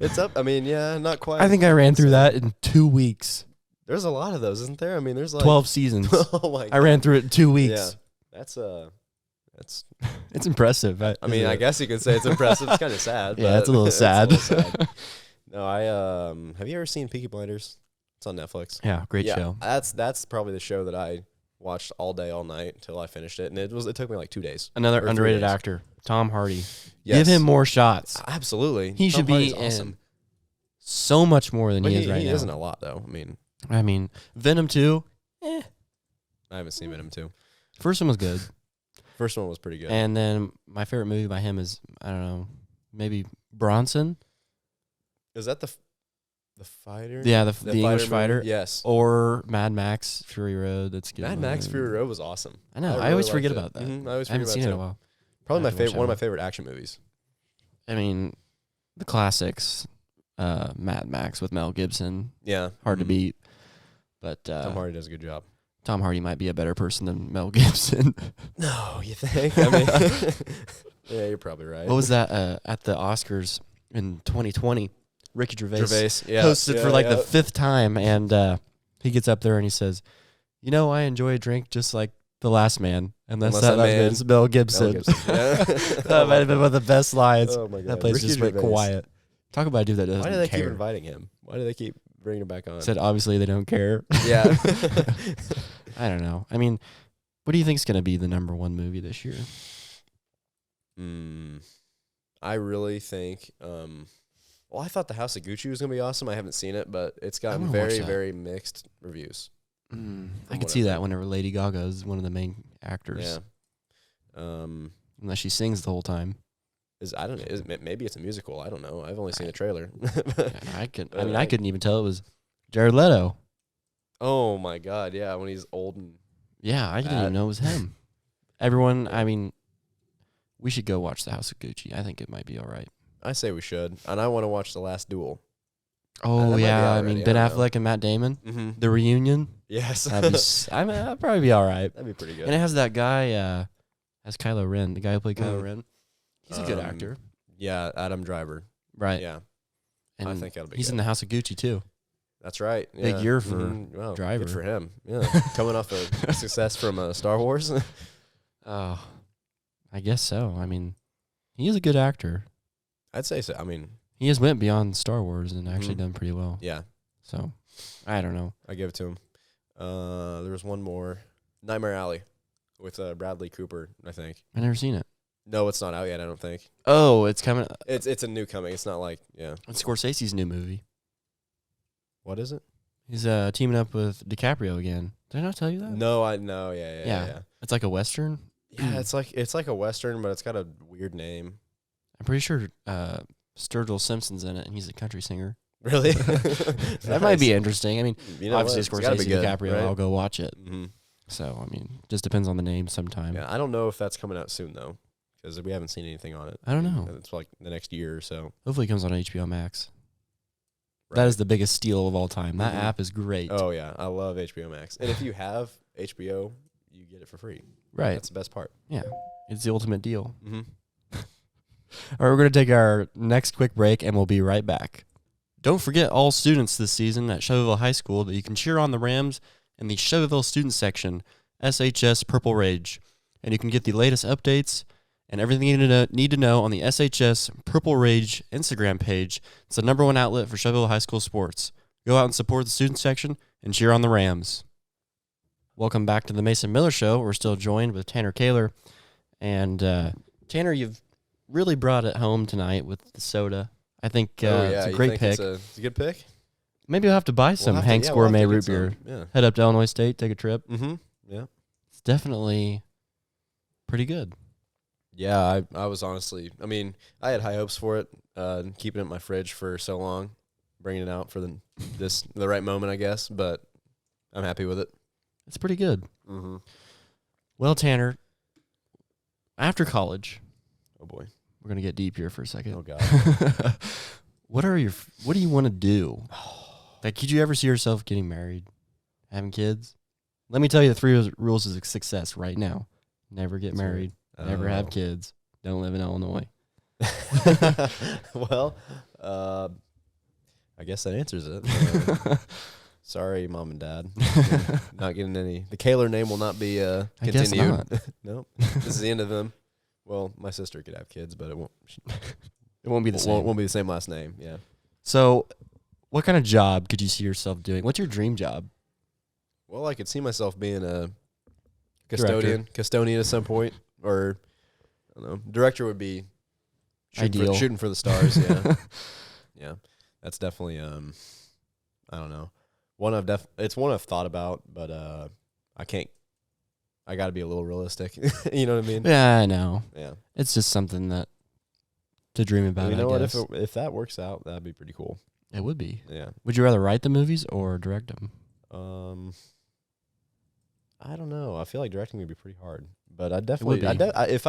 It's up. I mean, yeah, not quite. I think I ran through that in 2 weeks. There's a lot of those, isn't there? I mean, there's 12 seasons. Oh my God. I ran through it in 2 weeks. Yeah. That's it's impressive. I mean, I guess you could say it's impressive. It's kind of sad. Yeah, it's a little sad. No, have you ever seen Peaky Blinders? It's on Netflix. Yeah, great show. That's probably the show that I watched all day, all night until I finished it, and it took me 2 days. Another underrated actor, Tom Hardy. Yes. Give him more shots. Absolutely, he should be in so much more than he is right now. He isn't a lot though. I mean, Venom 2. I haven't seen Venom 2. First one was good. First one was pretty good. And then my favorite movie by him is, I don't know, maybe Bronson. Is that the fighter? Yeah, the English fighter. Yes. Or Mad Max Fury Road. That's good. Mad Max Fury Road was awesome. I know. I always forget about that. I always forget haven't seen it in a while. Probably one of my favorite action movies. I mean, the classics, Mad Max with Mel Gibson. Yeah. Hard to beat. But Tom Hardy does a good job. Tom Hardy might be a better person than Mel Gibson. No, you think? I mean, yeah, you're probably right. What was that at the Oscars in 2020? Ricky Gervais hosted for the 5th time, and he gets up there and he says, I enjoy a drink just like the last man. Unless that man's Mel Gibson. Yeah. That might have been one of the best lines. Oh my God. That place Ricky just went Gervais. quiet. Talk about a dude that doesn't care. Why do they keep inviting him? Why do they keep bringing him back on? Said obviously they don't care. Yeah. I don't know. I mean, what do you think is going to be the number one movie this year? I really think. Well, I thought The House of Gucci was going to be awesome. I haven't seen it, but it's gotten very, very mixed reviews. I could see that whenever Lady Gaga is one of the main actors. Yeah. Unless she sings the whole time. Maybe it's a musical. I don't know. I've only seen the trailer. I couldn't even tell it was Jared Leto. Oh my God! Yeah, when he's old and I didn't even know it was him. Everyone, I mean, we should go watch The House of Gucci. I think it might be all right. I say we should, and I want to watch The Last Duel. Oh yeah, I mean Ben Affleck and Matt Damon, the reunion. Yes, that'd probably be all right. That'd be pretty good. And it has that guy, as Kylo Ren, the guy who played Kylo Ren. He's a good actor. Yeah, Adam Driver. Right. Yeah, and I think that'll be. He's good. in The House of Gucci too. That's right. Big year for Driver. Good for him. Yeah, coming off a success from Star Wars. Oh, I guess so. I mean, he is a good actor. I'd say so. I mean, he has went beyond Star Wars and actually done pretty well. Yeah. So, I don't know. I give it to him. There was one more, Nightmare Alley, with Bradley Cooper. I think. I never seen it. No, it's not out yet. I don't think. Oh, it's coming. It's a new coming. It's not like It's Scorsese's new movie. What is it? He's teaming up with DiCaprio again. Did I not tell you that? No, I know. Yeah. It's like a Western. Yeah, it's like a Western, but it's got a weird name. I'm pretty sure Sturgill Simpson's in it, and he's a country singer. Really? That might be interesting. I mean, obviously Scorsese, DiCaprio, right? I'll go watch it. Mm-hmm. So, I mean, just depends on the name sometime. Yeah, I don't know if that's coming out soon, though, because we haven't seen anything on it. I don't know. It's like the next year or so. Hopefully it comes on HBO Max. Right. That is the biggest steal of all time. That app is great. Oh, yeah. I love HBO Max. And if you have HBO, you get it for free. Right. That's the best part. Yeah. It's the ultimate deal. Mm-hmm. All right, we're going to take our next quick break, and we'll be right back. Don't forget all students this season at Shelbyville High School that you can cheer on the Rams in the Shelbyville Student Section, SHS Purple Rage. And you can get the latest updates and everything you need to know on the SHS Purple Rage Instagram page. It's the #1 outlet for Shelbyville High School sports. Go out and support the student section and cheer on the Rams. Welcome back to the Mason Miller Show. We're still joined with Tanner Koehler. And Tanner, you've really brought it home tonight with the soda. I think it's a great pick. It's a good pick? Maybe I'll have to buy some Hank's Gourmet root beer. Yeah. Head up to Illinois State, take a trip. Mm-hmm. Yeah. It's definitely pretty good. Yeah, I was honestly, I mean, I had high hopes for it, keeping it in my fridge for so long, bringing it out for the right moment, I guess, but I'm happy with it. It's pretty good. Mm-hmm. Well, Tanner, after college, oh boy, we're gonna get deep here for a second. Oh God, what do you want to do? Like, could you ever see yourself getting married, having kids? Let me tell you the 3 rules of success right now: never get married, never have kids, don't live in Illinois. Well, I guess that answers it. Sorry, Mom and Dad. Not getting any. The Koehler name will not be continued. I guess not. Nope. This is the end of them. Well, my sister could have kids, but it won't. It won't be the same. Won't be the same last name. Yeah. So, what kind of job could you see yourself doing? What's your dream job? Well, I could see myself being a custodian at some point, or I don't know. Director would be ideal. Shooting for the stars. Yeah. Yeah. That's definitely I don't know. It's one I've thought about, but I can't. I got to be a little realistic. You know what I mean? Yeah, I know. Yeah. It's just something that to dream about. You know I what? guess. If that works out, that'd be pretty cool. It would be. Yeah. Would you rather write the movies or direct them? I don't know. I feel like directing would be pretty hard, but I definitely. If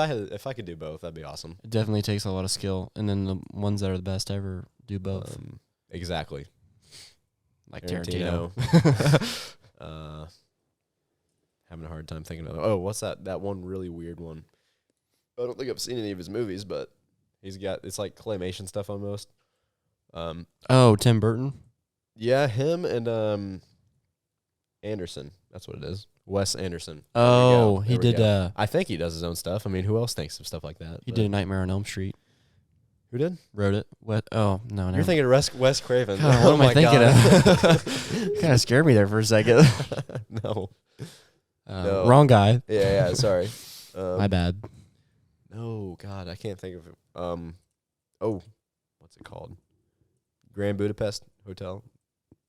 I could do both, that'd be awesome. It definitely takes a lot of skill, and then the ones that are the best ever do both. Exactly. Like Tarantino. Having a hard time thinking of. Oh, what's that? That one really weird one. I don't think I've seen any of his movies, but it's like claymation stuff almost. Tim Burton. Yeah, him and Anderson. That's what it is. Wes Anderson. Oh, he did. I think he does his own stuff. I mean, who else thinks of stuff like that? He did Nightmare on Elm Street. Who did? Wrote it. What? Oh, no. You're thinking of Wes Craven. God, what am I thinking of? Kind of scared me there for a second. No. Wrong guy. Yeah, sorry. My bad. No, God, I can't think of it. What's it called? Grand Budapest Hotel.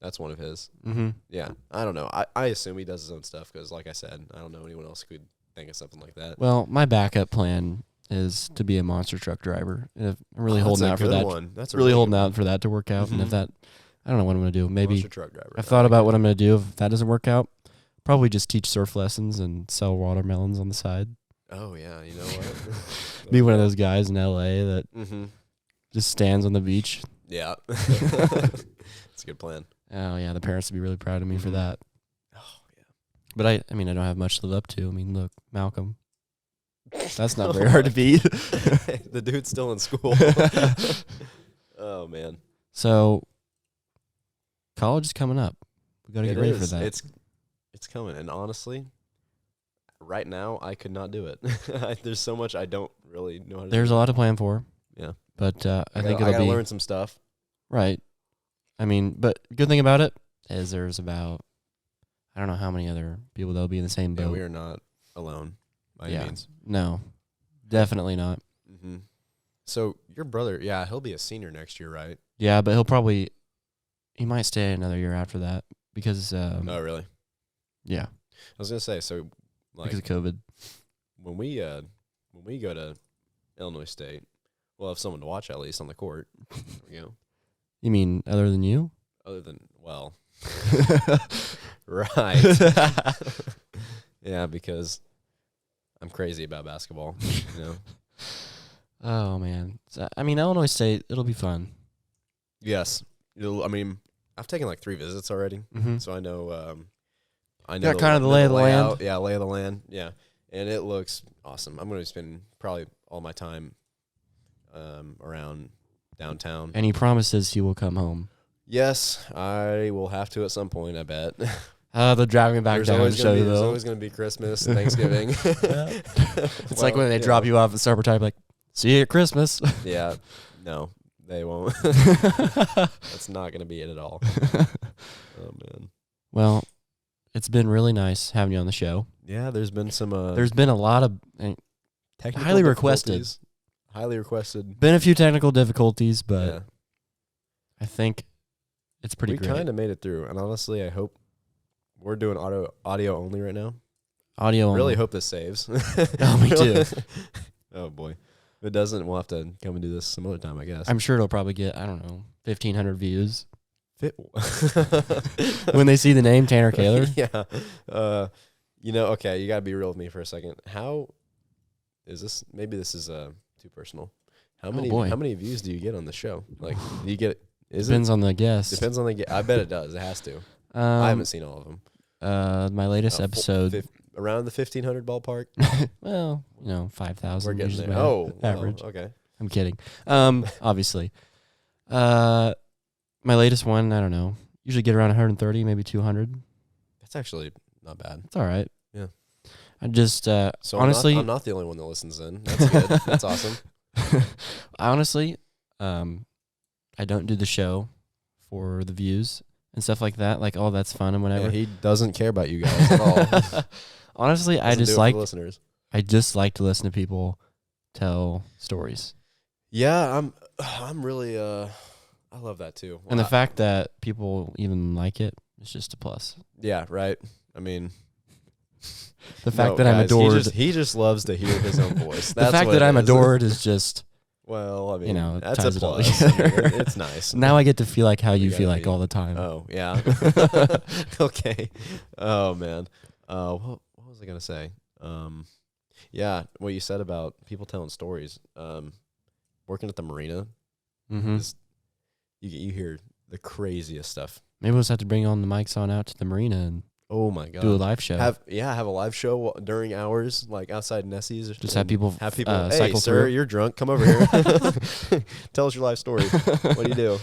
That's one of his. Mm-hmm. Yeah, I don't know. I assume he does his own stuff because, like I said, I don't know anyone else who could think of something like that. Well, my backup plan is to be a monster truck driver. I'm really holding out for that. That's really holding out for that to work out. And if that, I don't know what I'm going to do. Maybe monster truck driver. I've thought about what I'm going to do if that doesn't work out. Probably just teach surf lessons and sell watermelons on the side. Oh yeah, you know what? Be one of those guys in LA that just stands on the beach. Yeah, that's a good plan. Oh yeah, the parents would be really proud of me for that. Oh yeah, but I mean, I don't have much to live up to. I mean, look, Malcolm. That's not very hard to beat. The dude's still in school. Oh man. So college is coming up. We got to get ready for that. It's coming, and honestly, right now I could not do it. There's so much I don't really know how to do. There's a lot to plan for. Yeah. But I think I gotta learn some stuff. Right. I mean, but good thing about it is there's about, I don't know how many other people that'll be in the same boat. Yeah, we are not alone by any means. No, definitely not. Mm-hmm. So your brother, he'll be a senior next year, right? Yeah, but he might stay another year after that because. Oh, really? Yeah. I was gonna say, so like because of COVID. When we go to Illinois State, we'll have someone to watch at least on the court. You know. You mean other than you? Other than right. Yeah, because I'm crazy about basketball. You know. Oh man, so, I mean Illinois State, it'll be fun. Yes, I've taken like 3 visits already, so I know. I know got kind of the lay of the land. Yeah, lay of the land. Yeah, and it looks awesome. I'm going to spend probably all my time around downtown. And he promises he will come home. Yes, I will have to at some point, I bet. They'll drive me back down. There's always going to be Christmas and Thanksgiving. It's like when they drop you off at supper time, like, see you at Christmas. Yeah, no, they won't. That's not going to be it at all. Oh, man. Well, it's been really nice having you on the show. Yeah, there's been some... there's been a lot of... highly requested. Highly requested. Been a few technical difficulties, but I think it's pretty great. We kind of made it through, and honestly, I hope we're doing audio only right now. Audio only. Really hope this saves. Oh, me too. Oh, boy. If it doesn't, we'll have to come and do this some other time, I guess. I'm sure it'll probably get, I don't know, 1,500 views. When they see the name Tanner Koehler. Yeah. Okay, you got to be real with me for a second. How is this? Maybe this is too personal. How many views do you get on the show? Like, do you get? Depends on the guest. Depends on the guest. I bet it does. It has to. I haven't seen all of them. My latest episode around the 1,500 ballpark. Well, 5,000. We're getting there. Oh, average. Okay. I'm kidding. Obviously. My latest one, I don't know. Usually get around 130, maybe 200. That's actually not bad. It's all right. Yeah. I just so honestly, I'm not the only one that listens in. That's good. That's awesome. Honestly, I don't do the show for the views and stuff like that. Like, oh, that's fun and whatever. Yeah, he doesn't care about you guys at all. Honestly, I just like to listen to people tell stories. Yeah, I'm really I love that too. And the fact that people even like it is just a plus. Yeah, right. I mean, the fact that I'm adored. He just loves to hear his own voice. The fact that I'm adored is just. Well, I mean, that's a plus. It's nice. Now I get to feel like how you feel like all the time. Oh, yeah. Okay. Oh, man. What was I going to say? Yeah, what you said about people telling stories. Working at the marina, you hear the craziest stuff. Maybe we'll just have to bring on the mics on out to the marina and oh my god, do a live show. Have a live show during hours, like outside Nessie's. Just have people. Hey, cycle sir, through. you're drunk. Come over here. Tell us your life story. What do you do?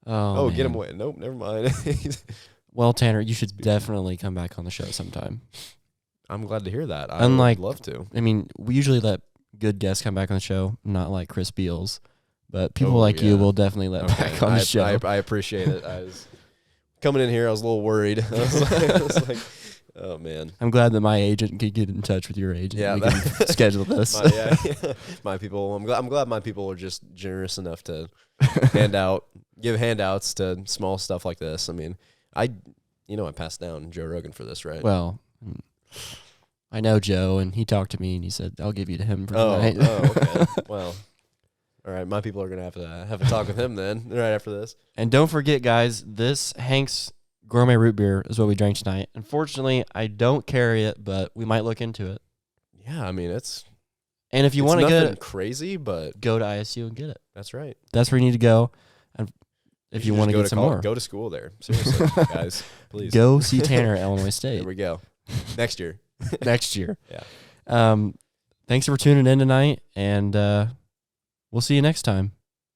Oh, get him away. Nope, never mind. Well, Tanner, you should definitely come back on the show sometime. I'm glad to hear that. Unlike, would love to. I mean, we usually let good guests come back on the show, not like Chris Beals. But people like you will definitely let back on the show. I appreciate it. I was coming in here, I was a little worried. I was like, oh man. I'm glad that my agent could get in touch with your agent. Yeah, we can schedule this. My people. I'm glad my people are just generous enough to give handouts to small stuff like this. I mean, I passed down Joe Rogan for this, right? Well, I know Joe, and he talked to me, and he said, I'll give you to him for tonight. Okay. Well, all right. My people are going to have a talk with him then, right after this. And don't forget, guys, this Hank's Gourmet Root Beer is what we drank tonight. Unfortunately, I don't carry it, but we might look into it. Yeah, I mean, and if you want to get it crazy, but go to ISU and get it. That's right. That's where you need to go. And if you want to get some more, go to school there. Seriously, guys, please go see Tanner at Illinois State. There we go. Next year. Next year. Yeah. Thanks for tuning in tonight, and we'll see you next time.